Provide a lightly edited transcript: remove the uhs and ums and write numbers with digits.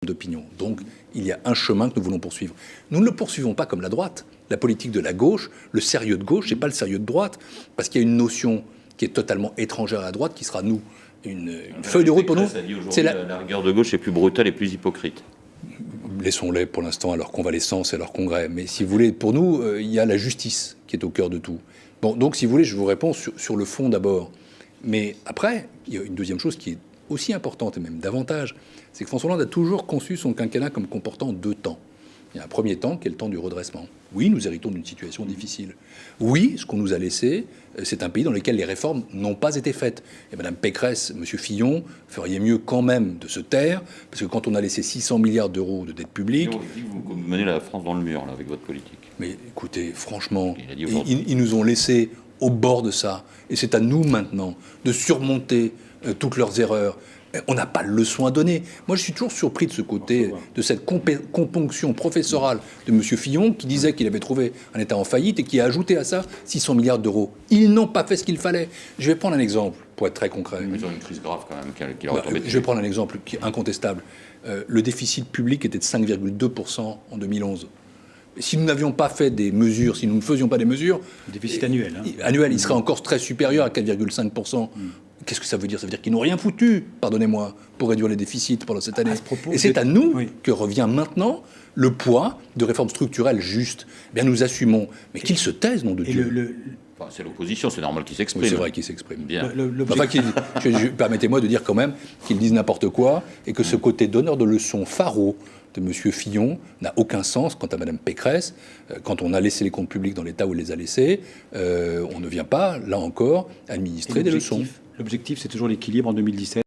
d'opinion. Donc, il y a un chemin que nous voulons poursuivre. Nous ne le poursuivons pas comme la droite. La politique de la gauche, le sérieux de gauche, c'est pas le sérieux de droite, parce qu'il y a une notion qui est totalement étrangère à la droite, qui sera, nous, une feuille de route pour nous. C'est la rigueur de gauche est plus brutale et plus hypocrite. Laissons-les pour l'instant à leur convalescence et à leur congrès. Mais si vous voulez, pour nous, il y a la justice qui est au cœur de tout. Bon, donc si vous voulez, je vous réponds sur le fond d'abord. Mais après, il y a une deuxième chose qui est aussi importante et même davantage, c'est que François Hollande a toujours conçu son quinquennat comme comportant deux temps. Il y a un premier temps qui est le temps du redressement. Oui, nous héritons d'une situation difficile. Oui, ce qu'on nous a laissé, c'est un pays dans lequel les réformes n'ont pas été faites. Et Mme Pécresse, M. Fillon, feriez mieux quand même de se taire, parce que quand on a laissé 600 milliards d'euros de dette publique... Vous menez la France dans le mur, là, avec votre politique. Mais écoutez, franchement, ils nous ont laissés au bord de ça. Et c'est à nous maintenant de surmonter toutes leurs erreurs. On n'a pas de leçon à donner. Moi, je suis toujours surpris de ce côté, de cette componction professorale de M. Fillon, qui disait qu'il avait trouvé un État en faillite et qui a ajouté à ça 600 milliards d'euros. Ils n'ont pas fait ce qu'il fallait. Je vais prendre un exemple, pour être très concret. Ils ont une crise grave, quand même, qui leur est tombée dessus. Je vais prendre un exemple qui est incontestable. Le déficit public était de 5,2% en 2011. Si nous n'avions pas fait des mesures, si nous ne faisions pas des mesures... Le déficit annuel. Annuel, il serait encore très supérieur à 4,5%. Qu'est-ce que ça veut dire? Ça veut dire qu'ils n'ont rien foutu, pardonnez-moi, pour réduire les déficits pendant cette année. Et c'est à nous que revient maintenant le poids de réformes structurelles justes. Eh bien, nous assumons. Mais qu'ils se taisent, nom de Dieu. Enfin, c'est l'opposition, c'est normal qu'ils s'expriment. Oui, c'est vrai qu'ils s'expriment. Bien. Permettez-moi de dire quand même qu'ils disent n'importe quoi et que ce côté donneur de leçons pharo de M. Fillon n'a aucun sens quant à Mme Pécresse. Quand on a laissé les comptes publics dans l'état où elle les a laissés, on ne vient pas, là encore, administrer des leçons. L'objectif, c'est toujours l'équilibre en 2017.